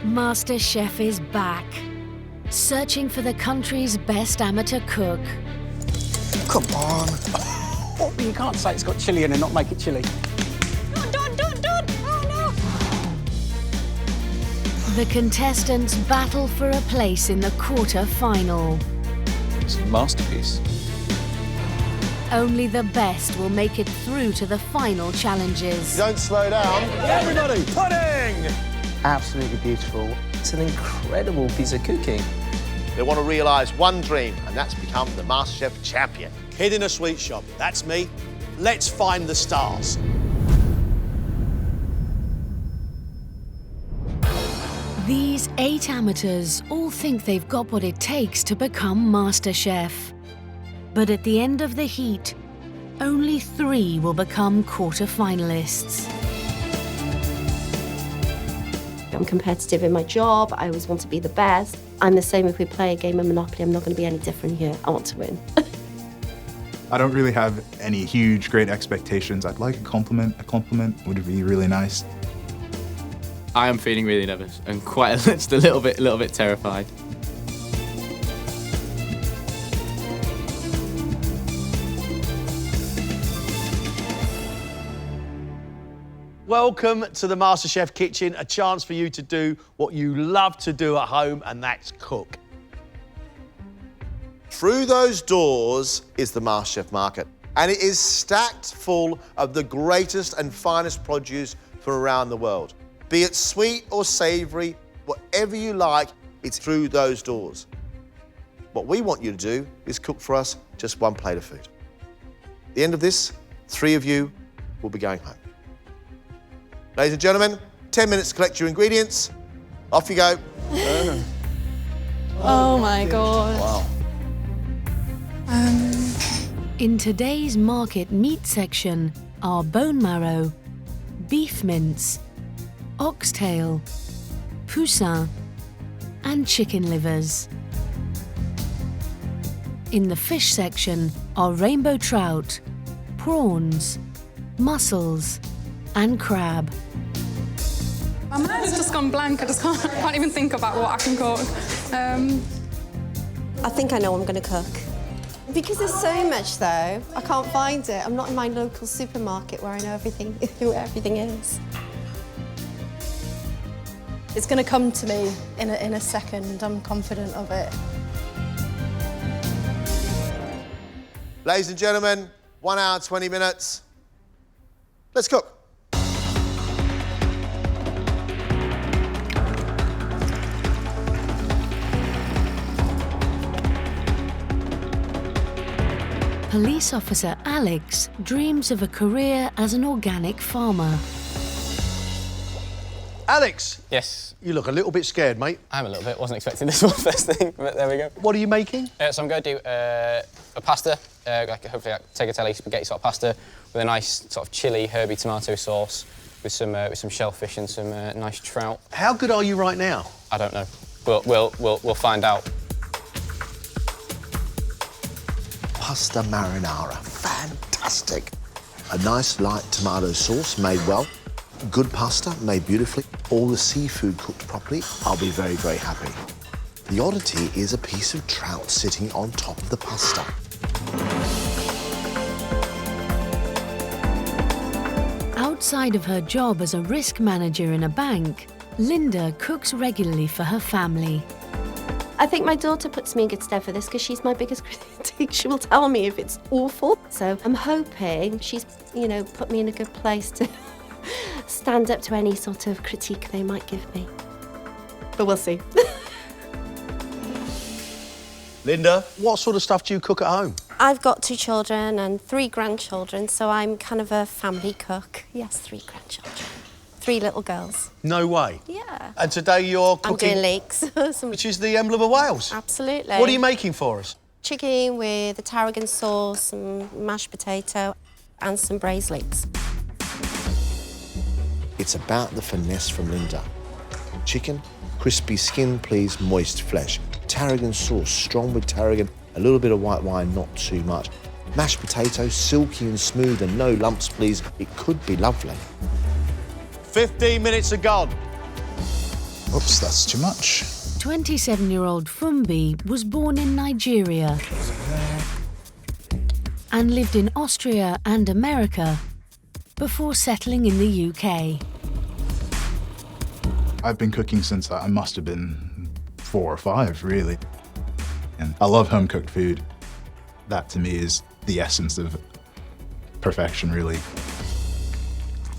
MasterChef is back, searching for the country's best amateur cook. Come on. Oh, you can't say it's got chilli in and not make it chilli. Don't! Oh, no! The contestants battle for a place in the quarter-final. It's a masterpiece. Only the best will make it through to the final challenges. Don't slow down. Everybody, pudding! Absolutely beautiful. It's an incredible piece of cooking. They want to realise one dream, and that's become the MasterChef champion. Kid in a sweet shop, that's me. Let's find the stars. These 8 amateurs all think they've got what it takes to become MasterChef. But at the end of the heat, only 3 will become quarter-finalists. I'm competitive in my job, I always want to be the best. I'm the same if we play a game of Monopoly, I'm not going to be any different here. I want to win. I don't really have any huge, great expectations. I'd like a compliment. A compliment would be really nice. I am feeling really nervous and quite just a little bit terrified. Welcome to the MasterChef kitchen, a chance for you to do what you love to do at home, and that's cook. Through those doors is the MasterChef market, and it is stacked full of the greatest and finest produce from around the world. Be it sweet or savoury, whatever you like, it's through those doors. What we want you to do is cook for us just one plate of food. At the end of this, 3 of you will be going home. Ladies and gentlemen, 10 minutes to collect your ingredients. Off you go. Oh my God. Wow. In today's market meat section are bone marrow, beef mince, oxtail, poussin, and chicken livers. In the fish section are rainbow trout, prawns, mussels, and crab. My mind's just gone blank. I just can't even think about what I can cook. I think I know what I'm going to cook. Because there's so much, though, I can't find it. I'm not in my local supermarket where I know everything, where everything is. It's going to come to me in a second. I'm confident of it. Ladies and gentlemen, 1 hour, 20 minutes. Let's cook. Police officer Alex dreams of a career as an organic farmer. Alex. Yes, You look a little bit scared, mate. I'm a little bit. Wasn't expecting this one first thing, but there we go. What are you making? So I'm going to do a pasta, hopefully like tagliatelle spaghetti sort of pasta with a nice sort of chilli, herby tomato sauce with some shellfish and some nice trout. How good are you right now? I don't know. We'll find out. Pasta marinara, fantastic. A nice light tomato sauce made well. Good pasta made beautifully. All the seafood cooked properly. I'll be very, very happy. The oddity is a piece of trout sitting on top of the pasta. Outside of her job as a risk manager in a bank, Linda cooks regularly for her family. I think my daughter puts me in good stead for this because she's my biggest critic. She will tell me if it's awful. So I'm hoping she's, put me in a good place to stand up to any sort of critique they might give me. But we'll see. Linda, what sort of stuff do you cook at home? I've got 2 children and 3 grandchildren, so I'm kind of a family cook. Yes, 3 grandchildren. 3 little girls. No way. Yeah. And today you're cooking... I'm doing leeks. Which is the emblem of Wales. Absolutely. What are you making for us? Chicken with a tarragon sauce, some mashed potato and some braised leeks. It's about the finesse from Linda. Chicken, crispy skin, please, moist flesh. Tarragon sauce, strong with tarragon, a little bit of white wine, not too much. Mashed potato, silky and smooth and no lumps, please. It could be lovely. 15 minutes are gone. Oops, that's too much. 27-year-old Fumbi was born in Nigeria and lived in Austria and America before settling in the UK. I've been cooking since I must have been 4 or 5, really. And I love home-cooked food. That, to me, is the essence of perfection, really.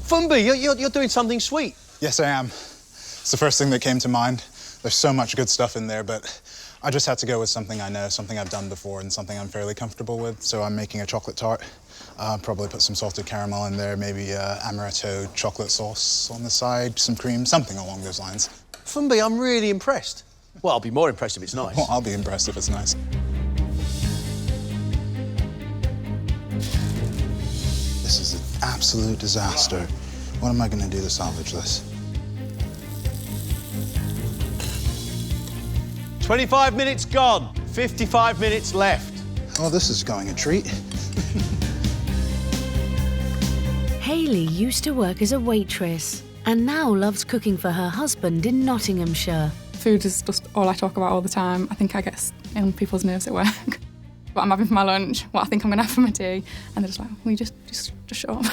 Fumbi, you're doing something sweet. Yes, I am. It's the first thing that came to mind. There's so much good stuff in there, but I just had to go with something I know, something I've done before, and something I'm fairly comfortable with. So I'm making a chocolate tart. Probably put some salted caramel in there, maybe amaretto chocolate sauce on the side, some cream, something along those lines. Fumbi, I'm really impressed. Well, I'll be more impressed if it's nice. Well, I'll be impressed if it's nice. This is an absolute disaster. What am I going to do to salvage this? 25 minutes gone, 55 minutes left. Oh, this is going a treat. Hayley used to work as a waitress and now loves cooking for her husband in Nottinghamshire. Food is just all I talk about all the time. I think I get on people's nerves at work. What I'm having for my lunch, what I think I'm going to have for my tea, and they're just like, will you just shut up?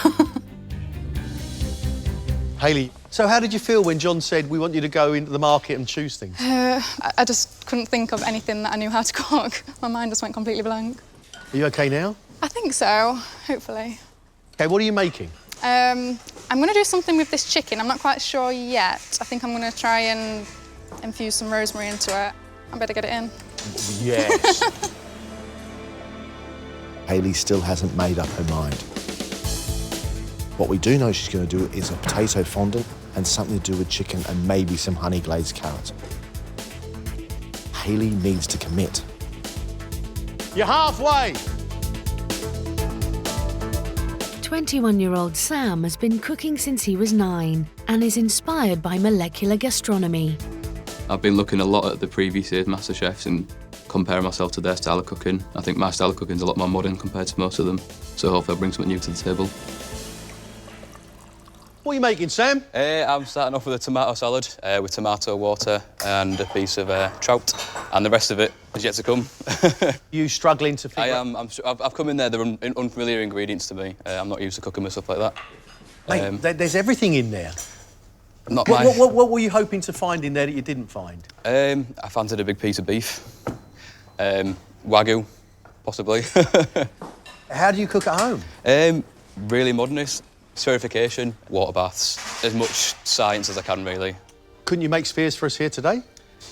Hayley, so how did you feel when John said, we want you to go into the market and choose things? I just couldn't think of anything that I knew how to cook. My mind just went completely blank. Are you OK now? I think so, hopefully. OK, what are you making? I'm going to do something with this chicken. I'm not quite sure yet. I think I'm going to try and infuse some rosemary into it. I better get it in. Yes. Hayley still hasn't made up her mind. What we do know she's going to do is a potato fondant and something to do with chicken and maybe some honey glazed carrots. Hayley needs to commit. You're halfway. 21-year-old Sam has been cooking since he was 9 and is inspired by molecular gastronomy. I've been looking a lot at the previous year's MasterChefs and comparing myself to their style of cooking. I think my style of cooking is a lot more modern compared to most of them, so hopefully I'll bring something new to the table. What are you making, Sam? I'm starting off with a tomato salad with tomato water and a piece of trout, and the rest of it is yet to come. You struggling to figure I am. I've come in there, they're unfamiliar ingredients to me. I'm not used to cooking with stuff like that. Mate, there's everything in there. Not what were you hoping to find in there that you didn't find? I fancied a big piece of beef. Wagyu, possibly. How do you cook at home? Really modernist. Spherification, water baths, as much science as I can, really. Couldn't you make spheres for us here today?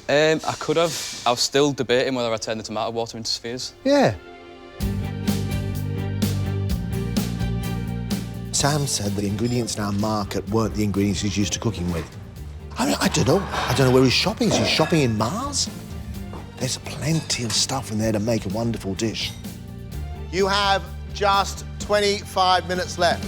I could have. I was still debating whether I'd turn the tomato water into spheres. Yeah. Sam said the ingredients in our market weren't the ingredients he's used to cooking with. I don't know. I don't know where he's shopping. Is he shopping in Mars? There's plenty of stuff in there to make a wonderful dish. You have just 25 minutes left.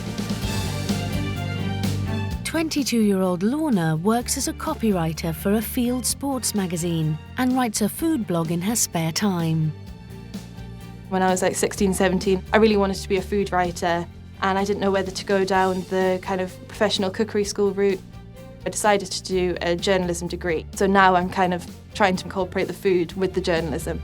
22-year-old Lorna works as a copywriter for a field sports magazine and writes a food blog in her spare time. When I was like 16, 17, I really wanted to be a food writer, and I didn't know whether to go down the kind of professional cookery school route. I decided to do a journalism degree. So now I'm kind of trying to incorporate the food with the journalism.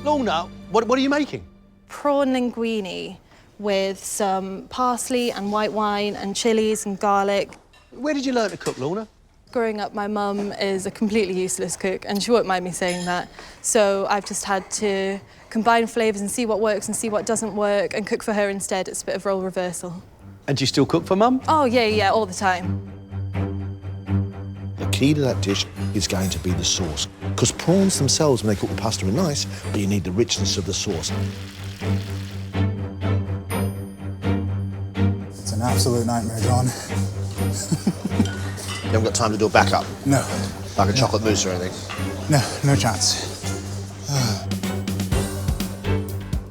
Lorna, what are you making? Prawn linguine with some parsley and white wine and chilies and garlic. Where did you learn to cook, Lorna? Growing up, my mum is a completely useless cook, and she won't mind me saying that. So I've just had to combine flavours and see what works and see what doesn't work and cook for her instead. It's a bit of role reversal. And do you still cook for Mum? Oh, yeah, all the time. The key to that dish is going to be the sauce. Because prawns themselves, when they cook the pasta, are nice, but you need the richness of the sauce. It's an absolute nightmare, John. You haven't got time to do a backup? No. Like a chocolate mousse or anything? No chance.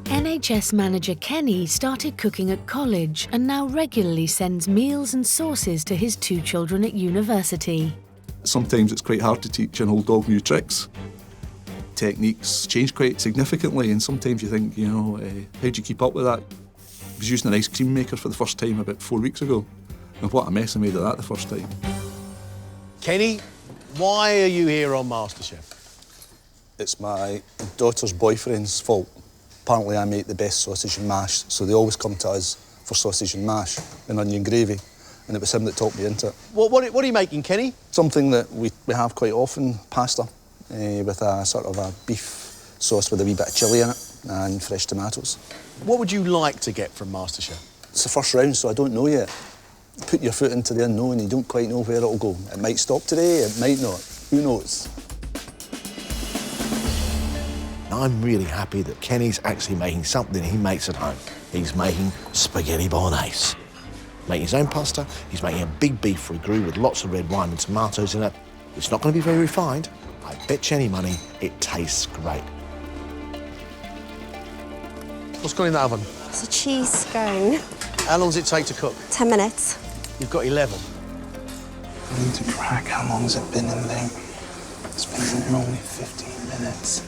NHS manager Kenny started cooking at college and now regularly sends meals and sauces to his 2 children at university. Sometimes it's quite hard to teach an old dog new tricks. Techniques change quite significantly, and sometimes you think, how do you keep up with that? I was using an ice cream maker for the first time about 4 weeks ago, And what a mess I made of that the first time. Kenny, why are you here on MasterChef? It's my daughter's boyfriend's fault. Apparently I make the best sausage and mash, so they always come to us for sausage and mash and onion gravy, and it was him that talked me into it. What are you making, Kenny? Something that we have quite often, pasta, with a sort of a beef sauce with a wee bit of chilli in it and fresh tomatoes. What would you like to get from MasterChef? It's the first round, so I don't know yet. Put your foot into the unknown, you don't quite know where it'll go. It might stop today, it might not. Who knows? I'm really happy that Kenny's actually making something he makes at home. He's making spaghetti bolognese. Making his own pasta, he's making a big beef ragu with lots of red wine and tomatoes in it. It's not going to be very refined. I bet you any money it tastes great. What's gone in the oven? It's a cheese scone. How long does it take to cook? 10 minutes. You've got 11. I need to crack how long has it been in there. It's been in there only 15 minutes.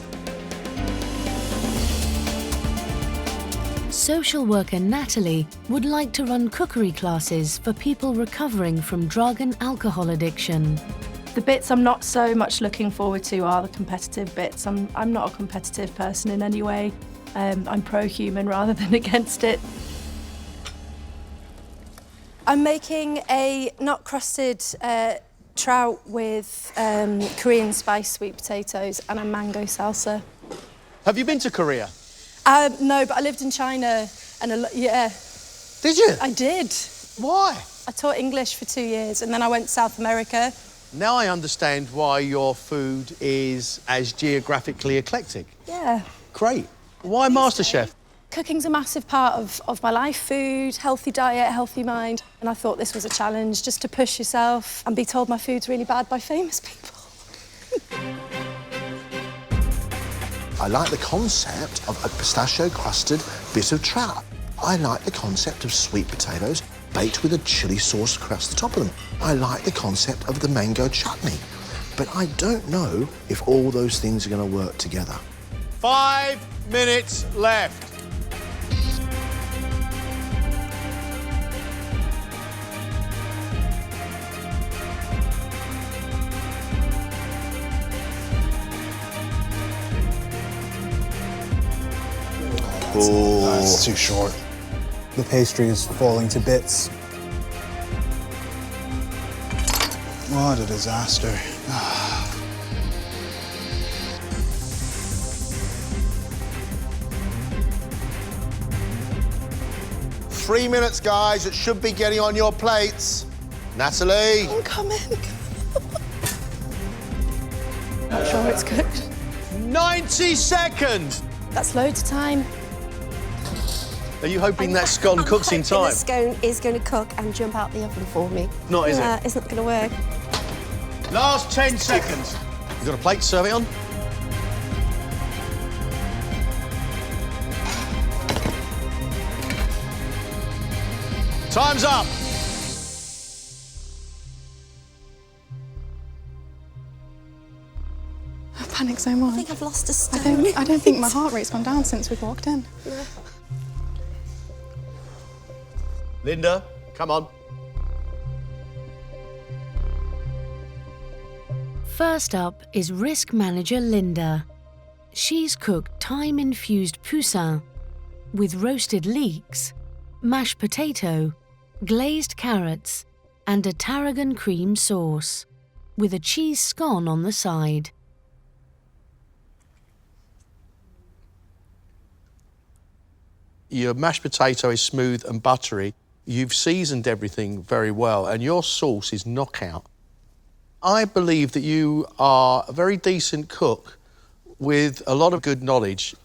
Social worker Natalie would like to run cookery classes for people recovering from drug and alcohol addiction. The bits I'm not so much looking forward to are the competitive bits. I'm not a competitive person in any way. I'm pro-human rather than against it. I'm making a not-crusted trout with Korean spice sweet potatoes and a mango salsa. Have you been to Korea? No, but I lived in China and yeah. Did you? I did. Why? I taught English for 2 years and then I went to South America. Now I understand why your food is as geographically eclectic. Yeah. Great. Why MasterChef? Cooking's a massive part of my life, food, healthy diet, healthy mind. And I thought this was a challenge, just to push yourself and be told my food's really bad by famous people. I like the concept of a pistachio-crusted bit of trout. I like the concept of sweet potatoes baked with a chili sauce across the top of them. I like the concept of the mango chutney. But I don't know if all those things are going to work together. 5 minutes left. That's too short. The pastry is falling to bits. What a disaster. 3 minutes, guys. It should be getting on your plates. Natalie. I'm coming. Not sure it's cooked. 90 seconds. That's loads of time. Are you hoping that scone cooks in time? The scone is going to cook and jump out the oven for me. Not, is it? It's not going to work. Last 10 seconds. You got a plate? Serve it on. Time's up. I panic so much. I think I've lost a stone. I don't think my heart rate's gone down since we've walked in. No. Linda, come on. First up is risk manager Linda. She's cooked thyme-infused poussin with roasted leeks, mashed potato, glazed carrots, and a tarragon cream sauce, with a cheese scone on the side. Your mashed potato is smooth and buttery. You've seasoned everything very well, and your sauce is knockout. I believe that you are a very decent cook with a lot of good knowledge.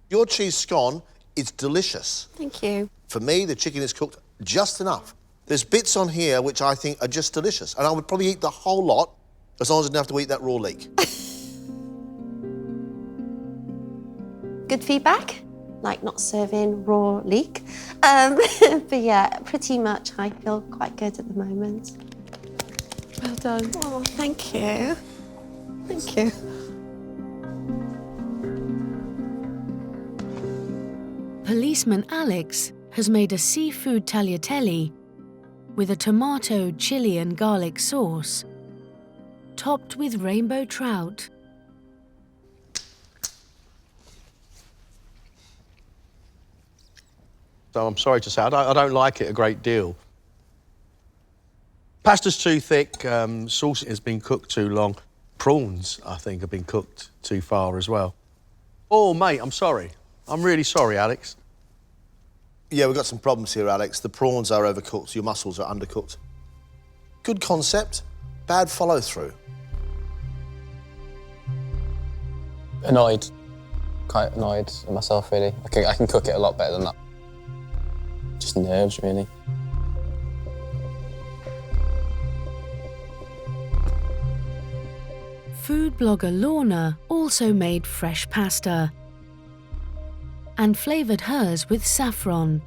Your cheese scone is delicious. Thank you. For me, the chicken is cooked just enough. There's bits on here which I think are just delicious, and I would probably eat the whole lot as long as I didn't have to eat that raw leek. Good feedback. Like not serving raw leek. But yeah, pretty much I feel quite good at the moment. Well done. Oh, thank you. Thank you. Policeman Alex has made a seafood tagliatelle with a tomato, chili and garlic sauce, topped with rainbow trout. So I'm sorry to say, I don't like it a great deal. Pasta's too thick, sauce has been cooked too long. Prawns, I think, have been cooked too far as well. Oh, mate, I'm sorry. I'm really sorry, Alex. Yeah, we've got some problems here, Alex. The prawns are overcooked, your mussels are undercooked. Good concept, bad follow-through. Annoyed. Quite annoyed with myself, really. I can cook it a lot better than that. Just nerves, really. Food blogger Lorna also made fresh pasta and flavoured hers with saffron.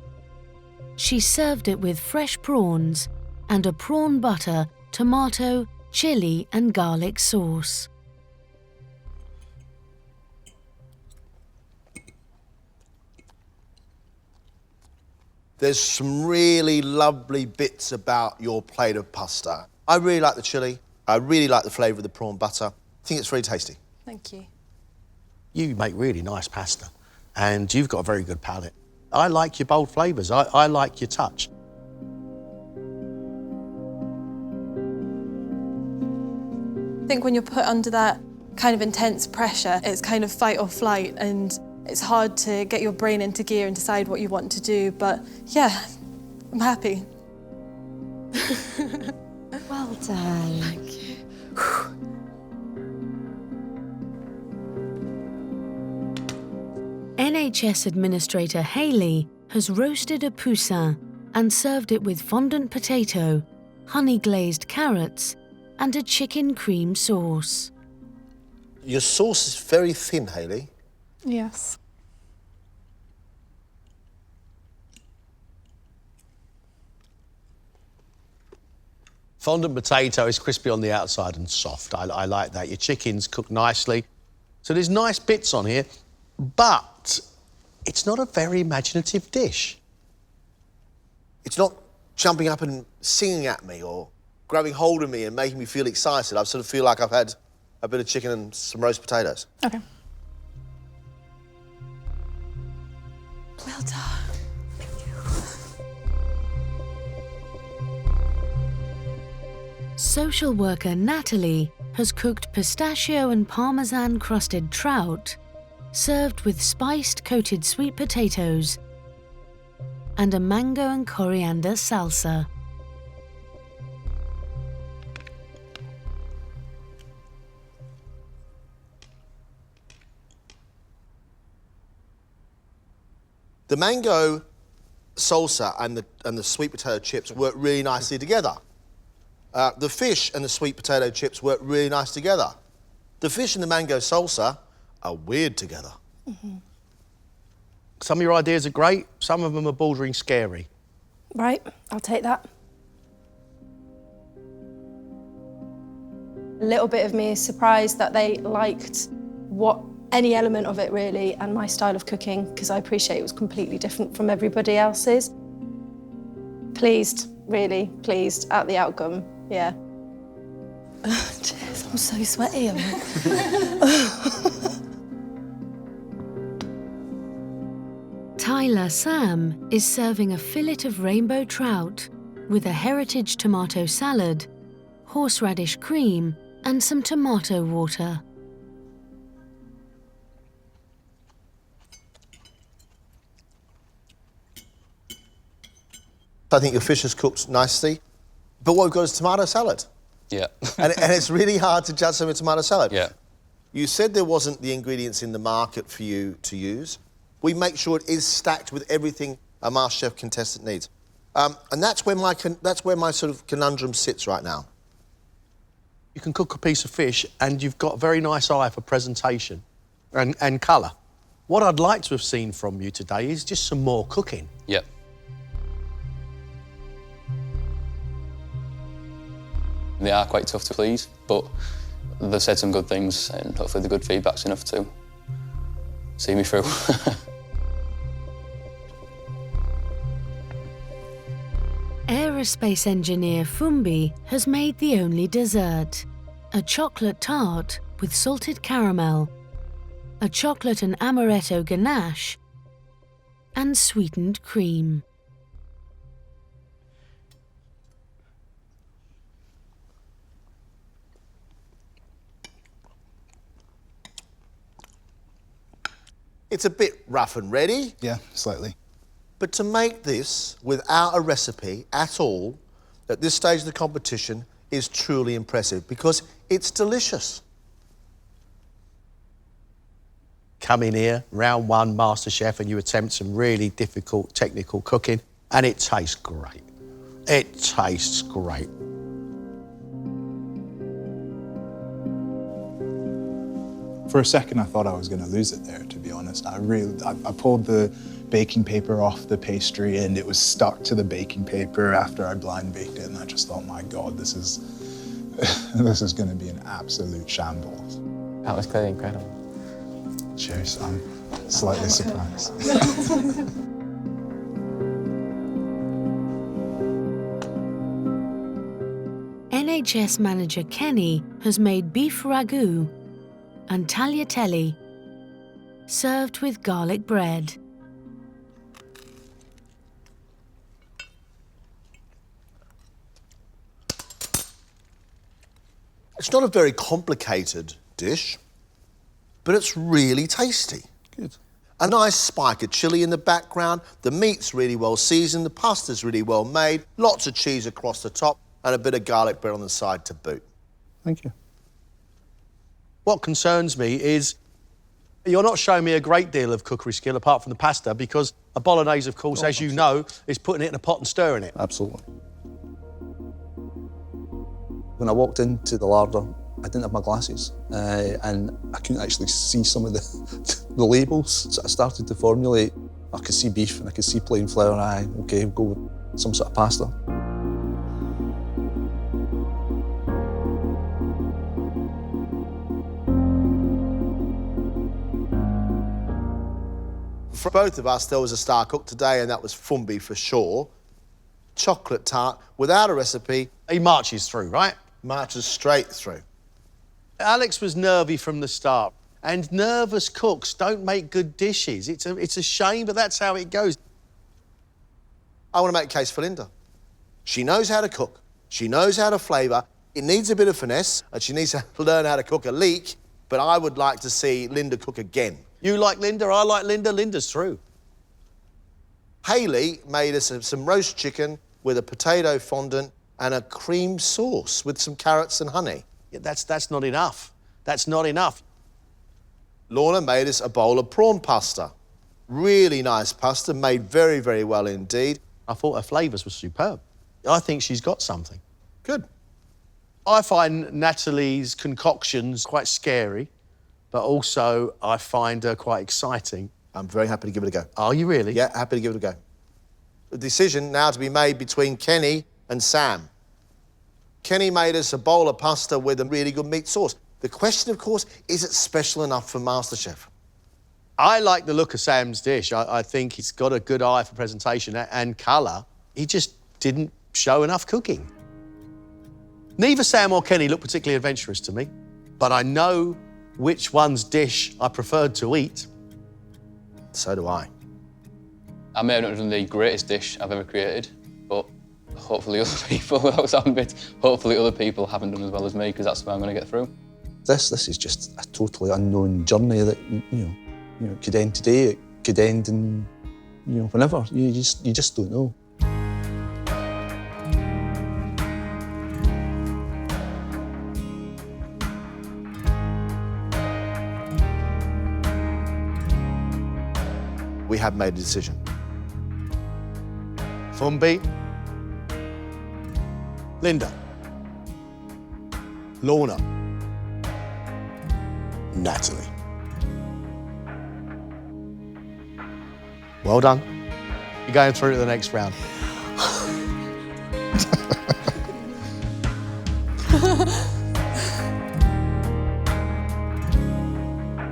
She served it with fresh prawns and a prawn butter, tomato, chilli and garlic sauce. There's some really lovely bits about your plate of pasta. I really like the chilli. I really like the flavour of the prawn butter. I think it's very tasty. Thank you. You make really nice pasta, and you've got a very good palate. I like your bold flavours. I like your touch. I think when you're put under that kind of intense pressure, it's kind of fight or flight, and it's hard to get your brain into gear and decide what you want to do, but yeah, I'm happy. Well done. Thank you. NHS Administrator Hayley has roasted a poussin and served it with fondant potato, honey-glazed carrots and a chicken cream sauce. Your sauce is very thin, Hayley. Yes. Fondant potato is crispy on the outside and soft. I like that. Your chicken's cooked nicely. So there's nice bits on here, but it's not a very imaginative dish. It's not jumping up and singing at me or grabbing hold of me and making me feel excited. I sort of feel like I've had a bit of chicken and some roast potatoes. Okay. Well done. Social worker Natalie has cooked pistachio and parmesan crusted trout, served with spiced coated sweet potatoes and a mango and coriander salsa. The mango salsa and the sweet potato chips work really nicely together. The fish and the sweet potato chips work really nice together. The fish and the mango salsa are weird together. Mm-hmm. Some of your ideas are great, some of them are bordering scary. Right, I'll take that. A little bit of me is surprised that they liked any element of it really, and my style of cooking, because I appreciate it was completely different from everybody else's. Pleased, really pleased at the outcome, yeah. Cheers, I'm so sweaty. Tyler Sam is serving a fillet of rainbow trout with a heritage tomato salad, horseradish cream and some tomato water. I think your fish is cooked nicely, but what we've got is tomato salad. Yeah. and it's really hard to judge something with tomato salad. Yeah. You said there wasn't the ingredients in the market for you to use. We make sure it is stacked with everything a MasterChef contestant needs. And that's where my sort of conundrum sits right now. You can cook a piece of fish and you've got a very nice eye for presentation and colour. What I'd like to have seen from you today is just some more cooking. Yep. They are quite tough to please, but they've said some good things and hopefully the good feedback's enough to see me through. aerospace engineer Fumbi has made the only dessert, a chocolate tart with salted caramel, a chocolate and amaretto ganache, and sweetened cream. It's a bit rough and ready. Yeah, slightly. But to make this without a recipe at all, at this stage of the competition, is truly impressive because it's delicious. Come in here, round one, MasterChef, and you attempt some really difficult technical cooking, and it tastes great. It tastes great. For a second, I thought I was going to lose it there, to be honest. I pulled the baking paper off the pastry and it was stuck to the baking paper after I blind baked it, and I just thought, my God, this is this is going to be an absolute shambles. That was clearly incredible. Cheers. I'm slightly surprised. NHS manager Kenny has made beef ragu and tagliatelle, served with garlic bread. It's not a very complicated dish, but it's really tasty. Good. A nice spike of chilli in the background, the meat's really well seasoned, the pasta's really well made, lots of cheese across the top, and a bit of garlic bread on the side to boot. Thank you. What concerns me is you're not showing me a great deal of cookery skill apart from the pasta, because a bolognese, of course, as you know, is putting it in a pot and stirring it. Absolutely. When I walked into the larder, I didn't have my glasses and I couldn't actually see some of the labels. So I started to formulate. I could see beef and I could see plain flour. Okay, we'll go with some sort of pasta. For both of us, there was a star cook today, and that was Fumbi for sure. Chocolate tart without a recipe. He marches through, right? Marches straight through. Alex was nervy from the start, and nervous cooks don't make good dishes. It's a shame, but that's how it goes. I want to make a case for Linda. She knows how to cook. She knows how to flavour. It needs a bit of finesse, and she needs to learn how to cook a leek, but I would like to see Linda cook again. You like Linda, I like Linda, Linda's through. Hayley made us some roast chicken with a potato fondant and a cream sauce with some carrots and honey. Yeah, that's not enough. That's not enough. Lorna made us a bowl of prawn pasta. Really nice pasta, made very, very well indeed. I thought her flavours were superb. I think she's got something. Good. I find Natalie's concoctions quite scary, but also I find her quite exciting. I'm very happy to give it a go. Are you really? Yeah, happy to give it a go. The decision now to be made between Kenny and Sam. Kenny made us a bowl of pasta with a really good meat sauce. The question, of course, is it special enough for MasterChef? I like the look of Sam's dish. I think he's got a good eye for presentation and colour. He just didn't show enough cooking. Neither Sam or Kenny look particularly adventurous to me, but I know which one's dish I preferred to eat. So do I. I may have not done the greatest dish I've ever created, but hopefully other people, without sounding bit, hopefully other people haven't done as well as me, because that's where I'm going to get through. This is just a totally unknown journey that you know could end today, it could end in whenever. You just don't know. We have made a decision. Fumbi, Linda, Lorna, Natalie. Well done. You're going through to the next round.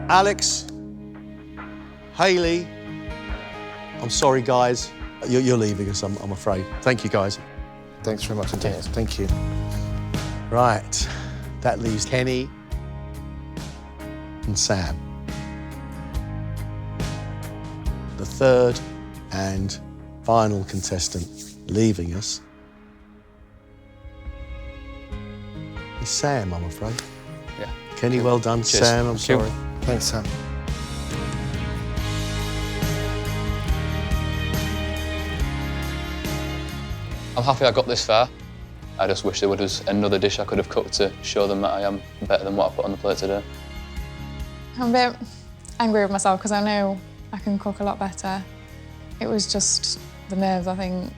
Alex, Hayley, I'm sorry, guys. You're leaving us, I'm afraid. Thank you, guys. Thanks very much indeed. Thank you. Right, that leaves Kenny and Sam. The third and final contestant leaving us is Sam, I'm afraid. Yeah. Kenny, well done. Cheers. Sam, I'm Thank you. sorry. Thanks, Sam. I'm happy I got this far. I just wish there was another dish I could have cooked to show them that I am better than what I put on the plate today. I'm a bit angry with myself because I know I can cook a lot better. It was just the nerves, I think.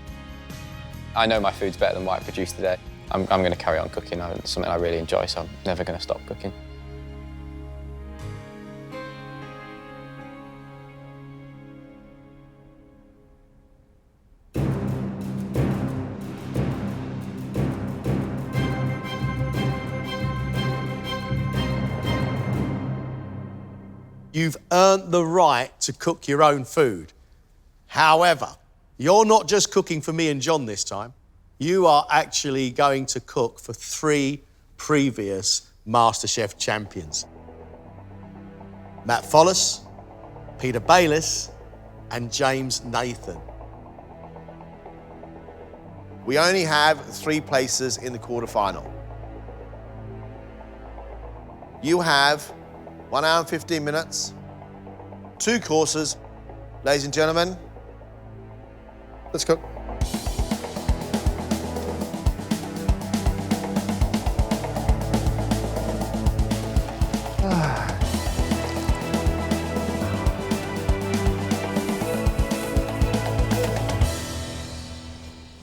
I know my food's better than what I produced today. I'm going to carry on cooking. It's something I really enjoy, so I'm never going to stop cooking. You've earned the right to cook your own food. However, you're not just cooking for me and John this time. You are actually going to cook for 3 previous MasterChef champions. Matt Follis, Peter Bayliss, and James Nathan. We only have 3 places in the quarterfinal. You have 1 hour and 15 minutes, 2 courses. Ladies and gentlemen, let's cook.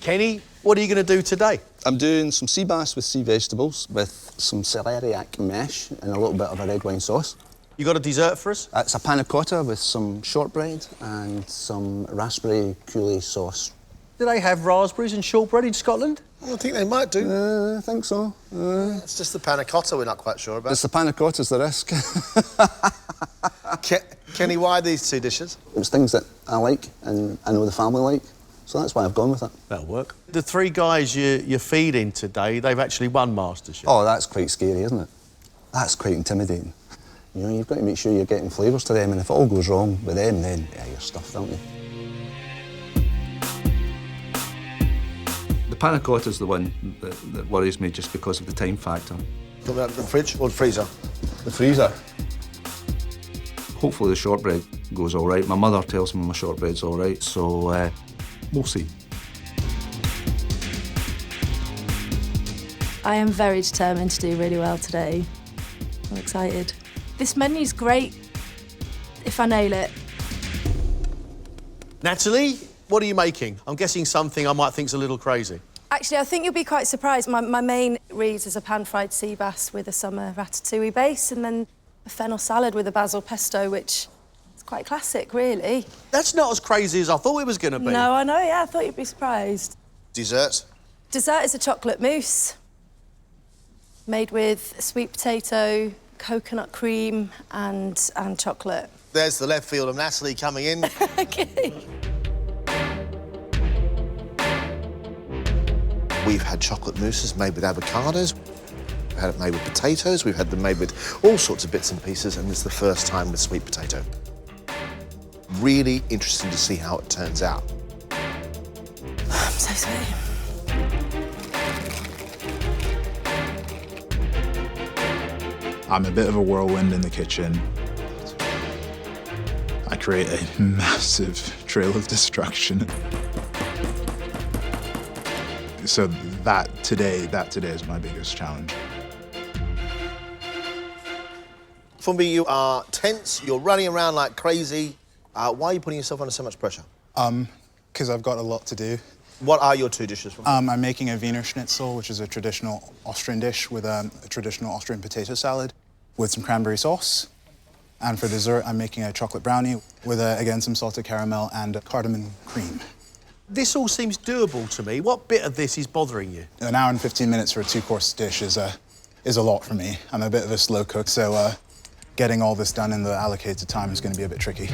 Kenny, what are you going to do today? I'm doing some sea bass with sea vegetables with some celeriac mesh and a little bit of a red wine sauce. You got a dessert for us? It's a panna cotta with some shortbread and some raspberry coulis sauce. Do they have raspberries and shortbread in Scotland? I think they might do. I think so. It's just the panna cotta we're not quite sure about. It's the panna cotta's the risk. Kenny, why these 2 dishes? It's things that I like and I know the family like, so that's why I've gone with it. That'll work. The 3 guys you're feeding today, they've actually won MasterChef. Oh, that's quite scary, isn't it? That's quite intimidating. You know, you've got to make sure you're getting flavours to them, and if it all goes wrong with them, then yeah, you're stuffed, don't you? The panna cotta's the one that worries me just because of the time factor. Got that in the fridge or the freezer? The freezer. Hopefully the shortbread goes all right. My mother tells me my shortbread's all right, so we'll see. I am very determined to do really well today. I'm excited. This menu's great if I nail it. Natalie, what are you making? I'm guessing something I might think's a little crazy. Actually, I think you'll be quite surprised. My main reads is a pan-fried sea bass with a summer ratatouille base and then a fennel salad with a basil pesto, which is quite classic, really. That's not as crazy as I thought it was going to be. No, I know, yeah, I thought you'd be surprised. Dessert? Dessert is a chocolate mousse made with sweet potato, coconut cream and chocolate. There's the left field of Natalie coming in. Okay. We've had chocolate mousses made with avocados. We've had it made with potatoes. We've had them made with all sorts of bits and pieces, and it's the first time with sweet potato. Really interesting to see how it turns out. I'm so sorry. I'm a bit of a whirlwind in the kitchen. I create a massive trail of destruction. So that today is my biggest challenge. For me, you are tense, you're running around like crazy. Why are you putting yourself under so much pressure? Because I've got a lot to do. What are your 2 dishes? I'm making a Wiener Schnitzel, which is a traditional Austrian dish with a traditional Austrian potato salad with some cranberry sauce. And for dessert, I'm making a chocolate brownie with, again, some salted caramel and cardamom cream. This all seems doable to me. What bit of this is bothering you? An hour and 15 minutes for a 2-course dish is a lot for me. I'm a bit of a slow cook, so getting all this done in the allocated time is going to be a bit tricky.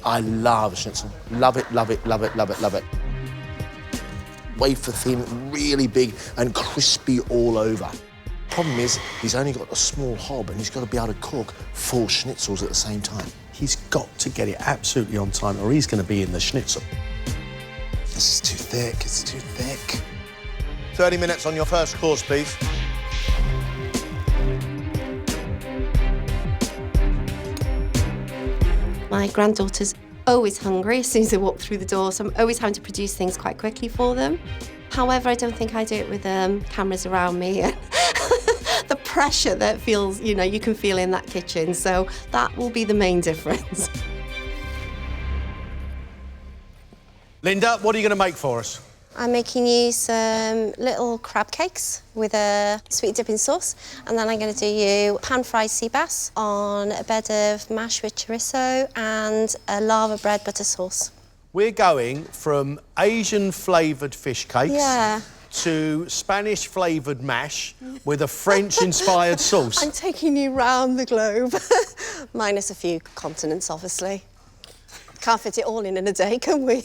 I love schnitzel. Love it, love it, love it, love it, love it. Wafer thin, really big and crispy all over. Problem is, he's only got a small hob and he's got to be able to cook 4 schnitzels at the same time. He's got to get it absolutely on time or he's going to be in the schnitzel. This is too thick, it's too thick. 30 minutes on your first course, please. My granddaughter's always hungry as soon as they walk through the door, so I'm always having to produce things quite quickly for them. However, I don't think I do it with cameras around me. The pressure that feels, you know, you can feel in that kitchen, so that will be the main difference. Linda, what are you going to make for us? I'm making you some little crab cakes with a sweet dipping sauce, and then I'm going to do you pan-fried sea bass on a bed of mash with chorizo and a lava bread butter sauce. We're going from Asian-flavoured fish cakes to Spanish-flavoured mash with a French-inspired sauce. I'm taking you round the globe, minus a few continents, obviously. Can't fit it all in a day, can we?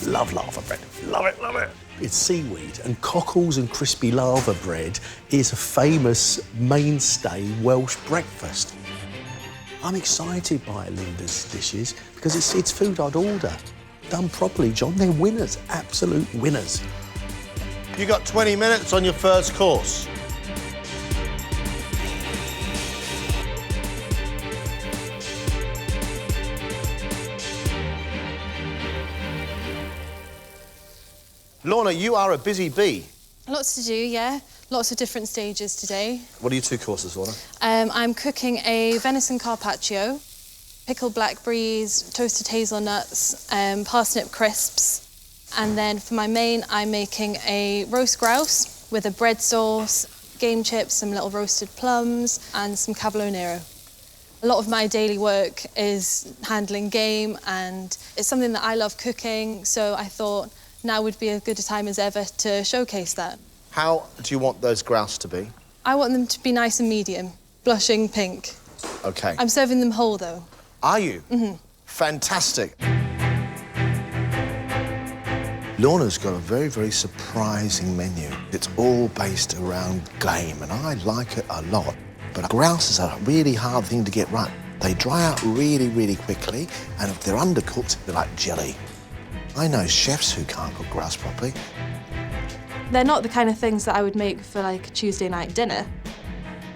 Love lava bread. Love it, love it. It's seaweed, and cockles and crispy lava bread is a famous mainstay Welsh breakfast. I'm excited by Linda's dishes because it's food I'd order. Done properly, John, they're winners, absolute winners. You got 20 minutes on your first course. Lorna, you are a busy bee. Lots to do, yeah. Lots of different stages today. What are your 2 courses, Lorna? I'm cooking a venison carpaccio, pickled blackberries, toasted hazelnuts, parsnip crisps. And then for my main, I'm making a roast grouse with a bread sauce, game chips, some little roasted plums, and some cavolo nero. A lot of my daily work is handling game, and it's something that I love cooking, so I thought now would be as good a time as ever to showcase that. How do you want those grouse to be? I want them to be nice and medium, blushing pink. OK. I'm serving them whole, though. Are you? Mm-hmm. Fantastic. Lorna's got a very, very surprising menu. It's all based around game, and I like it a lot. But grouse is a really hard thing to get right. They dry out really, really quickly, and if they're undercooked, they're like jelly. I know chefs who can't cook grouse properly. They're not the kind of things that I would make for, like, a Tuesday night dinner.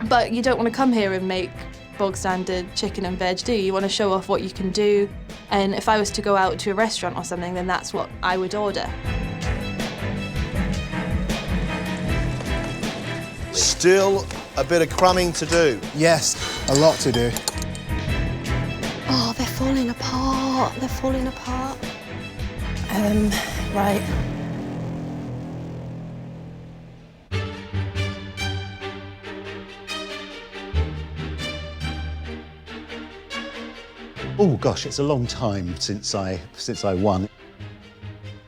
But you don't want to come here and make bog standard chicken and veg, do you? You want to show off what you can do. And if I was to go out to a restaurant or something, then that's what I would order. Still a bit of crumbing to do. Yes, a lot to do. Oh, they're falling apart. They're falling apart. Right. Oh gosh, it's a long time since I won.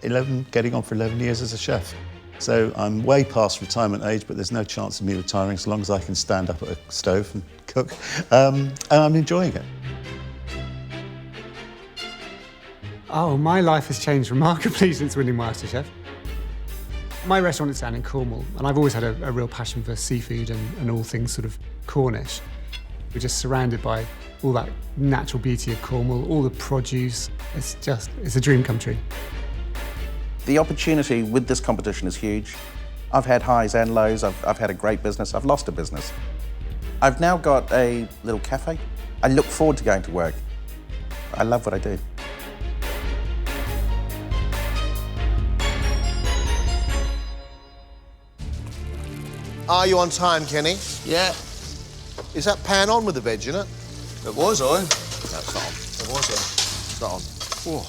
Getting on for 11 years as a chef. So I'm way past retirement age, but there's no chance of me retiring so long as I can stand up at a stove and cook. And I'm enjoying it. Oh, my life has changed remarkably since winning MasterChef. My restaurant is down in Cornwall, and I've always had a real passion for seafood and all things sort of Cornish. We're just surrounded by all that natural beauty of Cornwall, all the produce. It's a dream come true. The opportunity with this competition is huge. I've had highs and lows. I've had a great business. I've lost a business. I've now got a little cafe. I look forward to going to work. I love what I do. Are you on time, Kenny? Yeah. Is that pan on with the veg in it? It was on. No, it's not on. It was It's not on. Oh.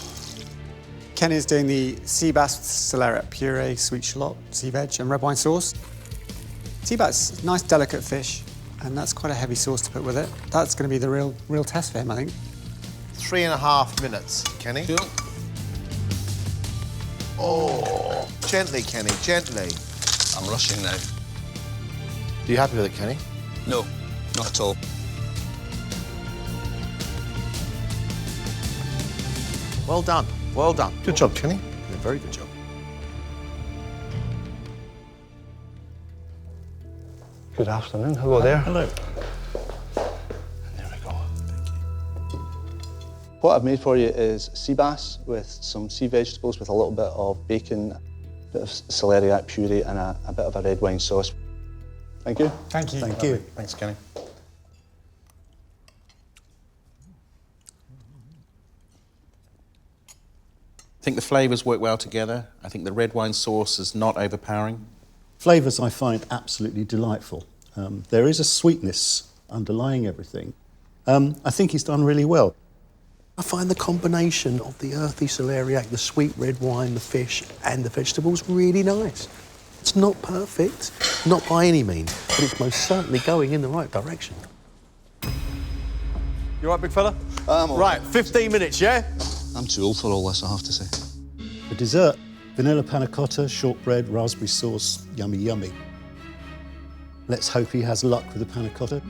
Kenny's doing the sea bass with cellaret puree, sweet shallot, sea veg, and red wine sauce. Sea bass is a nice, delicate fish, and that's quite a heavy sauce to put with it. That's going to be the real test for him, I think. 3.5 minutes, Kenny. Sure. Oh, gently, Kenny, gently. I'm rushing now. Are you happy with it, Kenny? No, not at all. Well done. Well done. Good job, Kenny. Yeah, very good job. Good afternoon. Hello there. Hello. There we go. What I've made for you is sea bass with some sea vegetables with a little bit of bacon, a bit of celeriac puree and a bit of a red wine sauce. Thank you. Thank you. Thank you. Thanks, Kenny. I think the flavours work well together. I think the red wine sauce is not overpowering. Flavours I find absolutely delightful. There is a sweetness underlying everything. I think he's done really well. I find the combination of the earthy celeriac, the sweet red wine, the fish and the vegetables really nice. It's not perfect, not by any means, but it's most certainly going in the right direction. You all right, big fella? Right, 15 minutes, yeah? I'm too old for all this, I have to say. The dessert, vanilla panna cotta, shortbread, raspberry sauce, yummy, yummy. Let's hope he has luck with the panna cotta.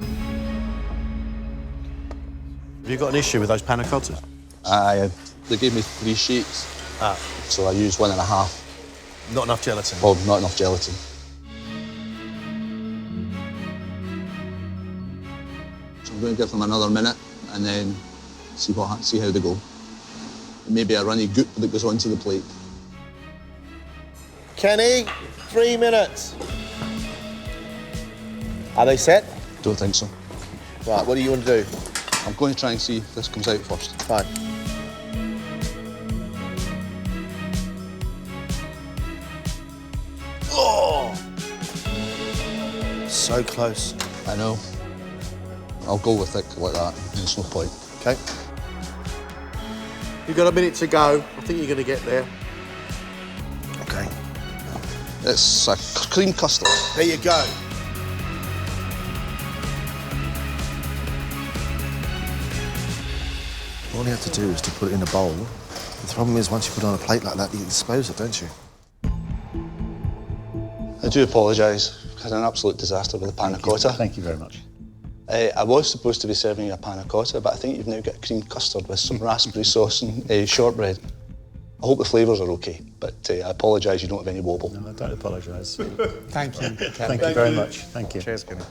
Have you got an issue with those panna cottas? They gave me 3 sheets, so I used 1.5. Not enough gelatin? Well, not enough gelatin. So I'm going to give them another minute and then see how they go. Maybe a runny goop that goes onto the plate. Kenny, 3 minutes. Are they set? Don't think so. Right, what do you want to do? I'm going to try and see if this comes out first. Fine. Oh! So close. I know. I'll go with it like that. There's no point. Okay. You've got a minute to go. I think you're going to get there. Okay. It's a cream custard. There you go. All you have to do is to put it in a bowl. The problem is, once you put it on a plate like that, you dispose it, don't you? I do apologise. I've had an absolute disaster with the panna cotta. Thank you very much. I was supposed to be serving you a panna cotta, but I think you've now got cream custard with some raspberry sauce and shortbread. I hope the flavours are okay, but I apologise you don't have any wobble. No, I don't apologise. Thank you. Thank you very much. Thank you. Cheers, Kenny.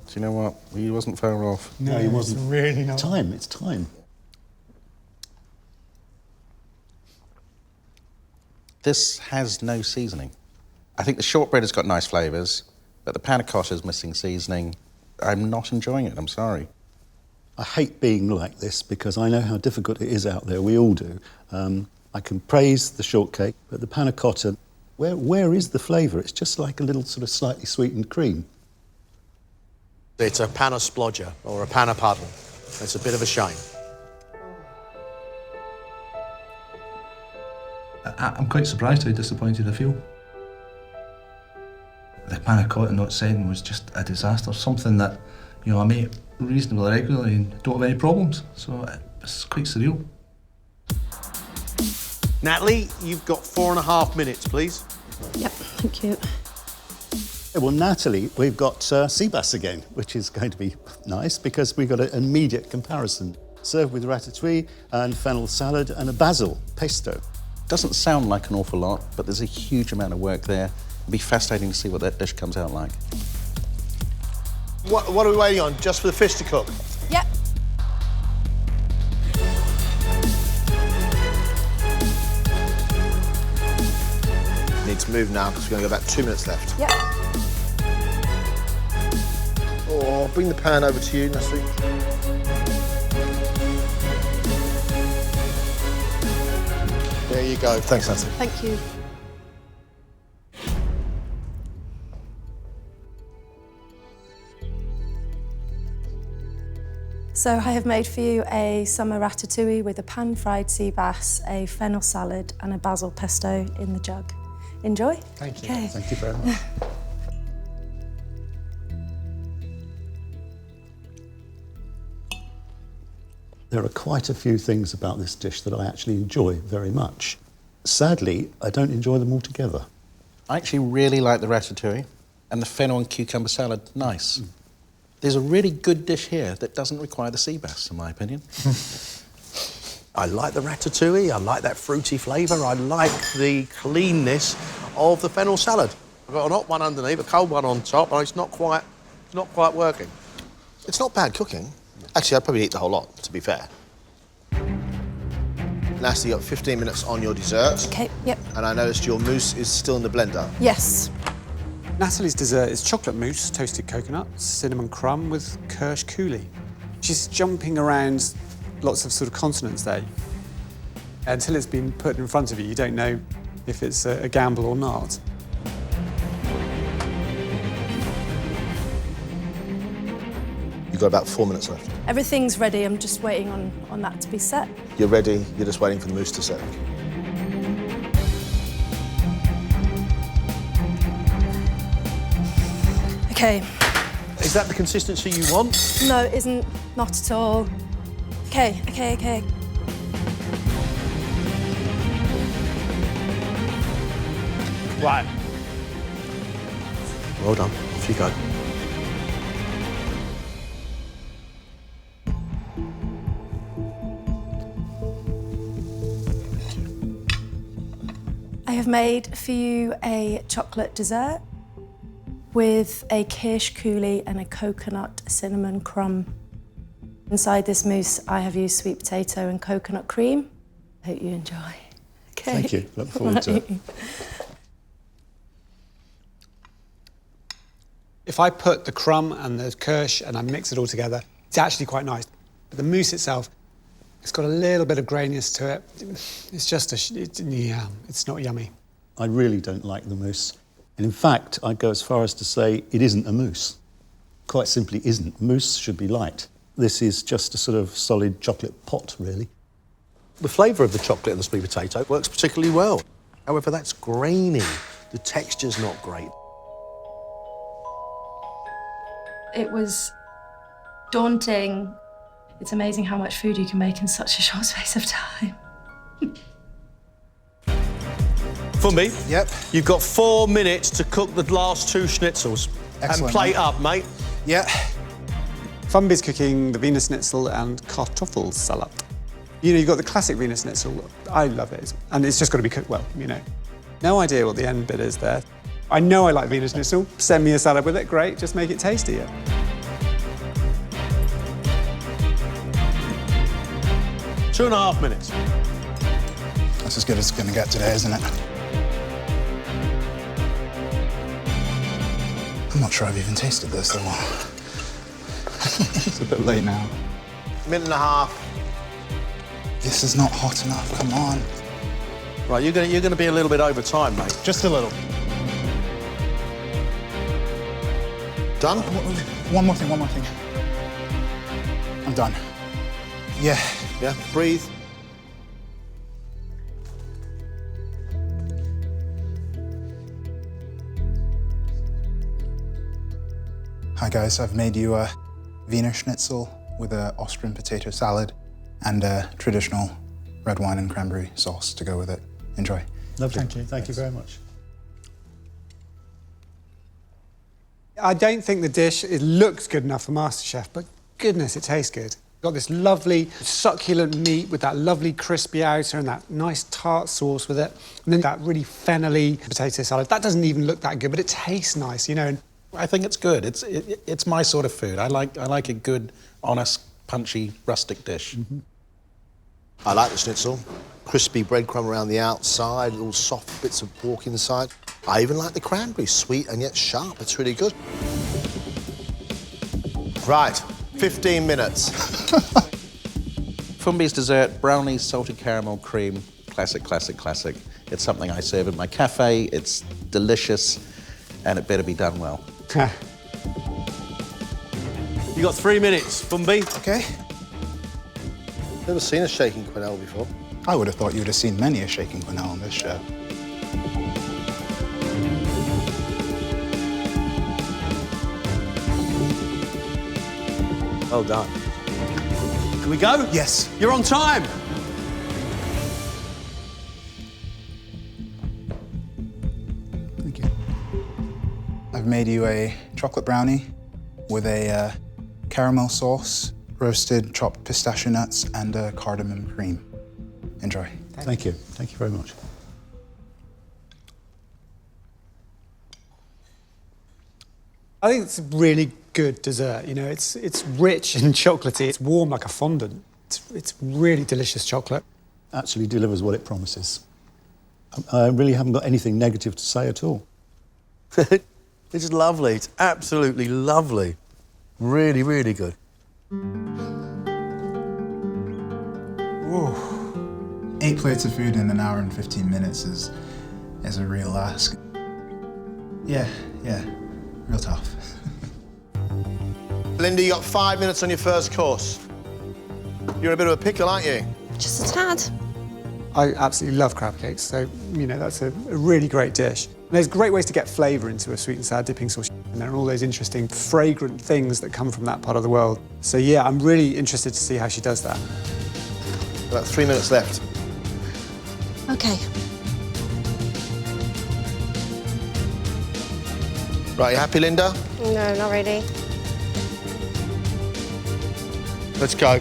Do you know what? He wasn't far off. No, he wasn't. It's really not. Time, it's time. This has no seasoning. I think the shortbread has got nice flavours, but the panna cotta is missing seasoning. I'm not enjoying it, I'm sorry. I hate being like this because I know how difficult it is out there. We all do. I can praise the shortcake, but the panna cotta, where is the flavour? It's just like a little sort of slightly sweetened cream. It's a panna splodger or a panna puddle. It's a bit of a shame. I'm quite surprised how disappointed I feel. The panna cotta not sending was just a disaster, something that, you know, I make reasonably regularly and don't have any problems, so it's quite surreal. Natalie, you've got 4.5 minutes, please. Yep, thank you. Well, Natalie, we've got sea bass again, which is going to be nice because we've got an immediate comparison. Served with ratatouille and fennel salad and a basil pesto. Doesn't sound like an awful lot, but there's a huge amount of work there. It'll be fascinating to see what that dish comes out like. What are we waiting on? Just for the fish to cook? Yep. Need to move now because we've only got about 2 minutes left. Yep. Oh, bring the pan over to you, Natalie. There you go. Thanks, Natalie. Thank you. So I have made for you a summer ratatouille with a pan-fried sea bass, a fennel salad and a basil pesto in the jug. Enjoy. Thank you. Okay. Thank you very much. There are quite a few things about this dish that I actually enjoy very much. Sadly, I don't enjoy them altogether. I actually really like the ratatouille and the fennel and cucumber salad, nice. There's a really good dish here that doesn't require the sea bass, in my opinion. I like the ratatouille, I like that fruity flavour, I like the cleanness of the fennel salad. I've got an hot one underneath, a cold one on top, and it's not quite working. It's not bad cooking. Actually, I'd probably eat the whole lot, to be fair. Natalie, you got 15 minutes on your dessert. Okay, yep. And I noticed your mousse is still in the blender. Yes. Natalie's dessert is chocolate mousse, toasted coconut, cinnamon crumb with kirsch coulis. She's jumping around lots of sort of consonants there. Until it's been put in front of you, you don't know if it's a gamble or not. You've got about 4 minutes left. Everything's ready. I'm just waiting on that to be set. You're ready, you're just waiting for the mousse to set. Okay. Is that the consistency you want? No, it isn't. Not at all. Okay. Right. Well done. Off you go. I have made for you a chocolate dessert with a kirsch coulis and a coconut cinnamon crumb. Inside this mousse, I have used sweet potato and coconut cream. Hope you enjoy. Okay. Thank you. Look forward to it. If I put the crumb and the kirsch and I mix it all together, it's actually quite nice. But the mousse itself, it's got a little bit of graininess to it. It's just it's not yummy. I really don't like the mousse. And in fact, I'd go as far as to say it isn't a mousse. Quite simply isn't. Mousse should be light. This is just a sort of solid chocolate pot, really. The flavour of the chocolate and the sweet potato works particularly well. However, that's grainy. The texture's not great. It was daunting. It's amazing how much food you can make in such a short space of time. Fumbi, yep. You've got 4 minutes to cook the last 2 schnitzels. Excellent, and plate mate. up, mate. Yeah. Fumbi's cooking the Wiener Schnitzel and Kartoffelsalat. You know, you've got the classic Wiener Schnitzel. I love it. And it's just got to be cooked well, you know. No idea what the end bit is there. I know I like Wiener Schnitzel. Send me a salad with it, great. Just make it tastier. Two and a half minutes. That's as good as it's going to get today, isn't it? I'm not sure I've even tasted this in a while. It's a bit late now. Minute and a half. This is not hot enough, come on. Right, you're gonna be a little bit over time, mate. Just a little. Done? One more thing. I'm done. Yeah. Yeah, breathe. Hi guys, I've made you a Wiener Schnitzel with an Austrian potato salad and a traditional red wine and cranberry sauce to go with it. Enjoy. Lovely. Thank you very much. I don't think the dish, it looks good enough for MasterChef, but goodness, it tastes good. Got this lovely succulent meat with that lovely crispy outer and that nice tart sauce with it. And then that really fennelly potato salad. That doesn't even look that good, but it tastes nice, you know. And I think it's good. It's my sort of food. I like a good, honest, punchy, rustic dish. Mm-hmm. I like the schnitzel. Crispy breadcrumb around the outside, little soft bits of pork inside. I even like the cranberry, sweet and yet sharp. It's really good. Right, 15 minutes. Fumbi's dessert, brownies, salted caramel cream, classic, classic, classic. It's something I serve at my cafe. It's delicious, and it better be done well. You got 3 minutes, Fumbi. Okay. Never seen a shaking quenelle before. I would have thought you would have seen many a shaking quenelle on this show. Well done. Can we go? Yes. You're on time. Thank you. I've made you a chocolate brownie with a caramel sauce, roasted chopped pistachio nuts, and a cardamom cream. Enjoy. Thank you. Thank you very much. I think it's a really good dessert. You know, it's rich and chocolatey. It's warm like a fondant. It's really delicious chocolate. Actually delivers what it promises. I really haven't got anything negative to say at all. It's lovely. It's absolutely lovely. Really, really good. Whoa. 8 plates of food in an hour and 15 minutes is a real ask. Yeah, real tough. Linda, you got 5 minutes on your first course. You're in a bit of a pickle, aren't you? Just a tad. I absolutely love crab cakes, so, you know, that's a really great dish. And there's great ways to get flavour into a sweet and sour dipping sauce, and there are all those interesting, fragrant things that come from that part of the world. So, yeah, I'm really interested to see how she does that. About 3 minutes left. Okay. Right, you happy, Linda? No, not really. Let's go.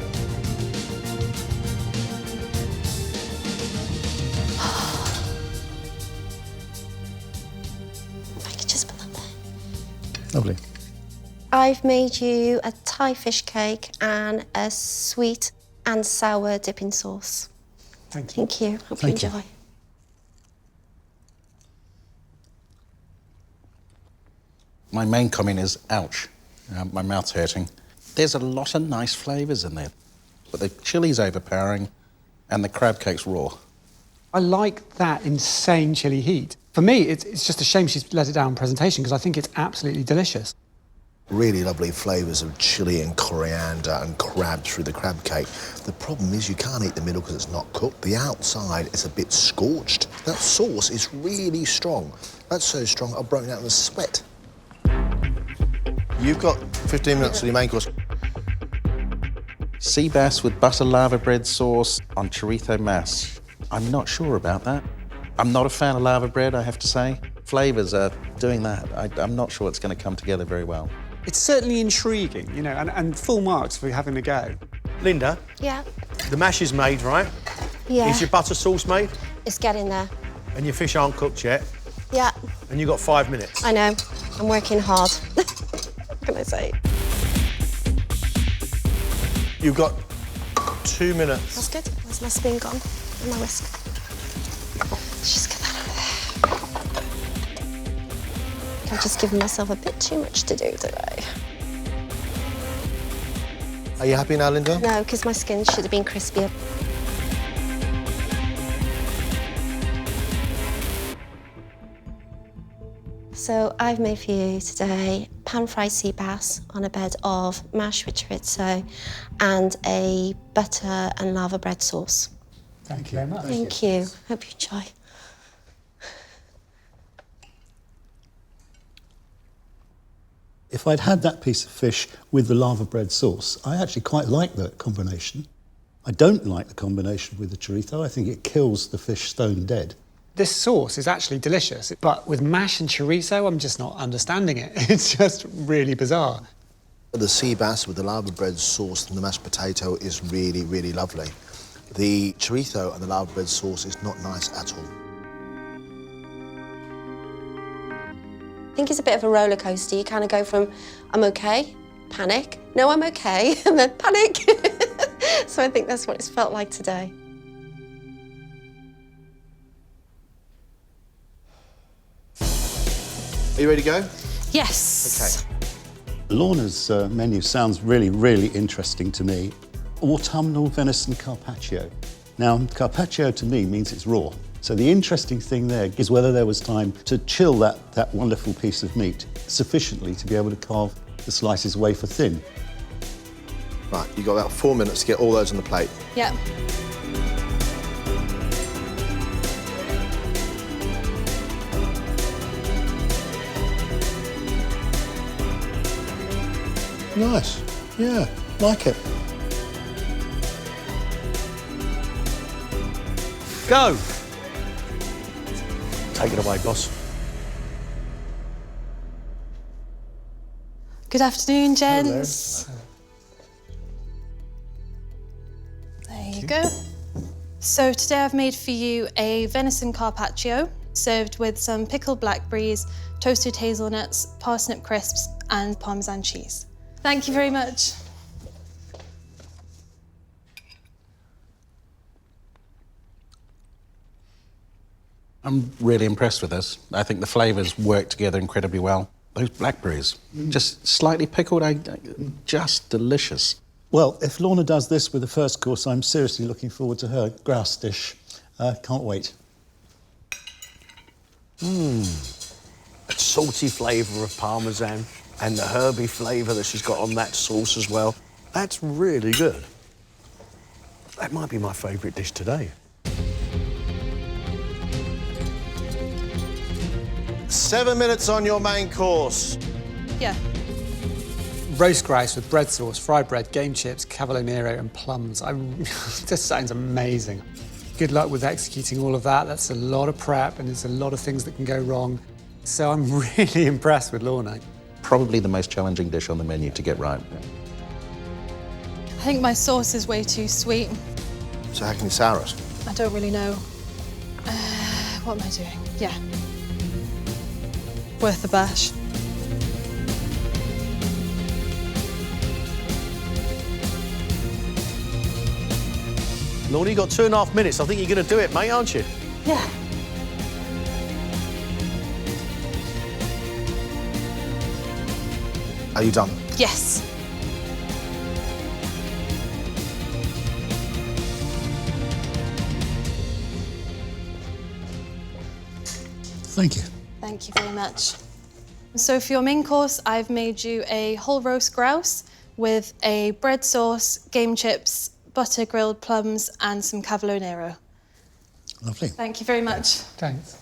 Lovely. I've made you a Thai fish cake and a sweet and sour dipping sauce. Thank you. Thank you. Hope Thank you you. enjoy. My main comment is, ouch, my mouth's hurting. There's a lot of nice flavours in there, but the chili's overpowering and the crab cake's raw. I like that insane chili heat. For me, it's just a shame she's let it down in presentation because I think it's absolutely delicious. Really lovely flavours of chilli and coriander and crab through the crab cake. The problem is you can't eat the middle because it's not cooked. The outside is a bit scorched. That sauce is really strong. That's so strong, I've broken out in a sweat. You've got 15 minutes for your main course. Sea bass with butter lava bread sauce on chorizo mass. I'm not sure about that. I'm not a fan of lava bread, I have to say. Flavours are doing that. I'm not sure it's going to come together very well. It's certainly intriguing, you know, and full marks for having a go. Linda, Yeah. the mash is made, right? Yeah. Is your butter sauce made? It's getting there. And your fish aren't cooked yet? Yeah. And you've got 5 minutes? I know. I'm working hard. What can I say? You've got 2 minutes. That's good. Where's my spoon gone? And my whisk? Let's just get that out of there. I've just given myself a bit too much to do today. Are you happy now, Linda? No, because my skin should have been crispier. So I've made for you today pan-fried sea bass on a bed of mashed with chorizo and a butter and lava bread sauce. Thank you very much. Thank you. Hope you enjoy. If I'd had that piece of fish with the lava bread sauce, I actually quite like that combination. I don't like the combination with the chorizo. I think it kills the fish stone dead. This sauce is actually delicious, but with mash and chorizo, I'm just not understanding it. It's just really bizarre. The sea bass with the lava bread sauce and the mashed potato is really, really lovely. The chorizo and the lava bread sauce is not nice at all. I think it's a bit of a roller coaster. You kind of go from, I'm okay, panic, no, I'm okay, and then panic. So I think that's what it's felt like today. Are you ready to go? Yes. Okay. Lorna's menu sounds really, really interesting to me. Autumnal venison carpaccio. Now, carpaccio to me means it's raw. So the interesting thing there is whether there was time to chill that wonderful piece of meat sufficiently to be able to carve the slices wafer thin. Right, you've got about 4 minutes to get all those on the plate. Yep. Nice. Yeah, like it. Go. Take it away, boss. Good afternoon, gents. There you go. So today I've made for you a venison carpaccio, served with some pickled blackberries, toasted hazelnuts, parsnip crisps, and Parmesan cheese. Thank you very much. I'm really impressed with this. I think the flavours work together incredibly well. Those blackberries, just slightly pickled, just delicious. Well, if Lorna does this with the first course, I'm seriously looking forward to her grouse dish. Can't wait. That salty flavour of parmesan and the herby flavour that she's got on that sauce as well. That's really good. That might be my favourite dish today. 7 minutes on your main course. Yeah. Roast grouse with bread sauce, fried bread, game chips, cavolo nero and plums. This sounds amazing. Good luck with executing all of that. That's a lot of prep and there's a lot of things that can go wrong. So I'm really impressed with Lorna. Probably the most challenging dish on the menu to get right. I think my sauce is way too sweet. So how can you sour it? I don't really know. What am I doing? Yeah. Worth a bash. Lorna, you got 2.5 minutes. I think you're going to do it, mate, aren't you? Yeah. Are you done? Yes. Thank you. Thank you very much. So for your main course, I've made you a whole roast grouse with a bread sauce, game chips, butter grilled plums, and some cavolo nero. Lovely. Thank you very much. Thanks.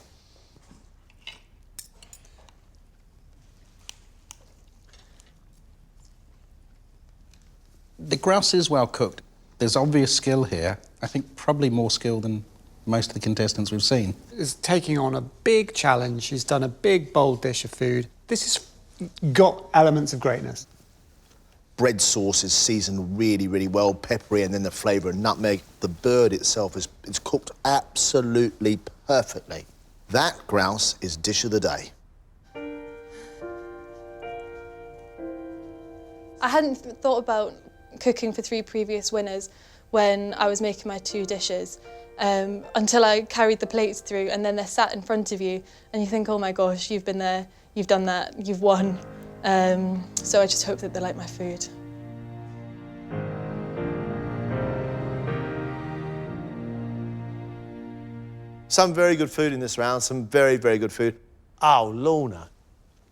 The grouse is well cooked. There's obvious skill here. I think probably more skill than most of the contestants we've seen. Is taking on a big challenge. She's done a big, bold dish of food. This has got elements of greatness. Bread sauce is seasoned really, really well, peppery, and then the flavour of nutmeg. The bird itself is cooked absolutely perfectly. That grouse is dish of the day. I hadn't thought about cooking for 3 previous winners when I was making my 2 dishes until I carried the plates through, and then they're sat in front of you and you think, oh my gosh, you've been there, you've done that, you've won. So I just hope that they like my food. Some very good food in this round, some very, very good food. Oh, Lorna,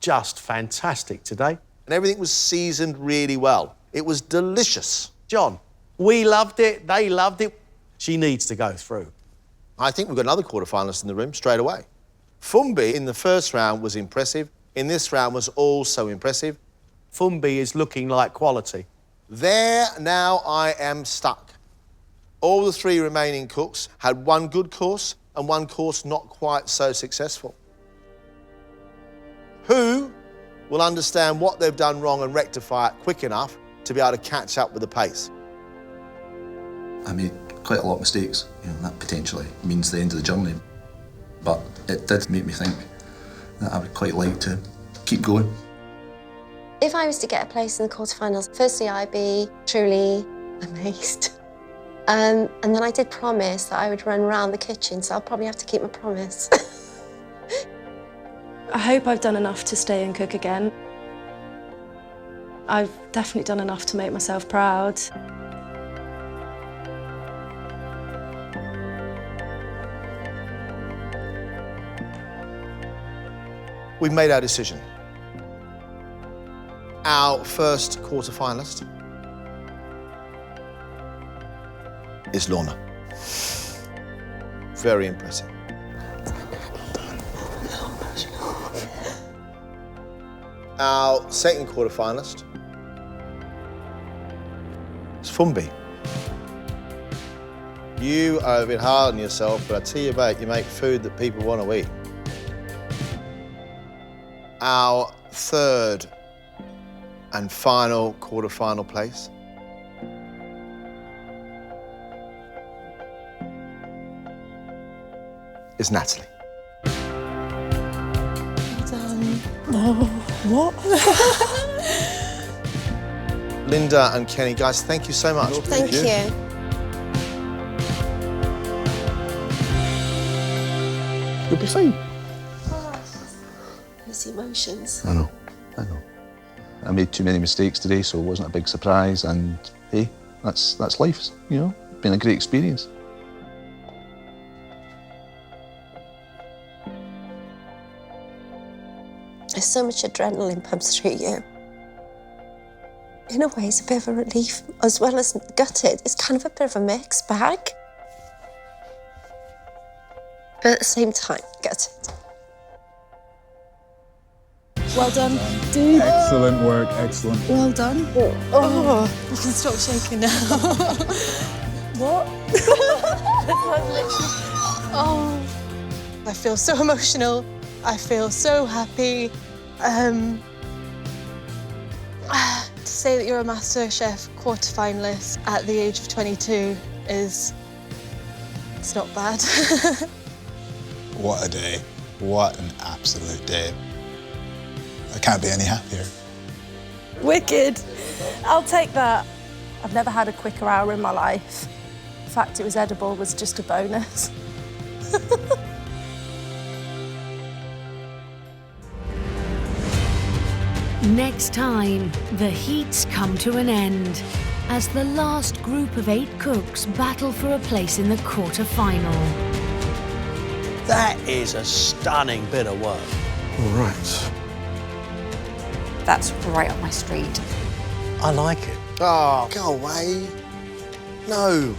just fantastic today. And everything was seasoned really well. It was delicious. John, we loved it, they loved it. She needs to go through. I think we've got another quarterfinalist in the room straight away. Fumbi in the first round was impressive. In this round was also impressive. Fumbi is looking like quality. There, now I am stuck. All the 3 remaining cooks had 1 good course and 1 course not quite so successful. Who will understand what they've done wrong and rectify it quick enough to be able to catch up with the pace? I made quite a lot of mistakes, that potentially means the end of the journey. But it did make me think that I would quite like to keep going. If I was to get a place in the quarterfinals, firstly, I'd be truly amazed. And then I did promise that I would run around the kitchen, so I'll probably have to keep my promise. I hope I've done enough to stay and cook again. I've definitely done enough to make myself proud. We've made our decision. Our first quarterfinalist is Lorna. Very impressive. Our second quarterfinalist is Fumbi. You are a bit hard on yourself, but I tell you about, you make food that people want to eat. Our third and final quarterfinal place is Natalie. What? Linda and Kenny, guys, thank you so much. Thank you. You'll be fine. These emotions. I know. I made too many mistakes today, so it wasn't a big surprise. And hey, that's life, you know. Been a great experience. There's so much adrenaline pumps through you. In a way, it's a bit of a relief, as well as gutted. It's kind of a bit of a mixed bag. But at the same time, gutted. Well done, dude. Excellent work, excellent. Well done. Oh, you can stop shaking now. What? Oh, I feel so emotional. I feel so happy. To say that you're a MasterChef quarterfinalist at the age of 22 it's not bad. What a day. What an absolute day. I can't be any happier. Wicked. I'll take that. I've never had a quicker hour in my life. The fact it was edible was just a bonus. Next time, the heats come to an end as the last group of 8 cooks battle for a place in the quarter-final. That is a stunning bit of work. All right. That's right up my street. I like it. Oh, go away. No.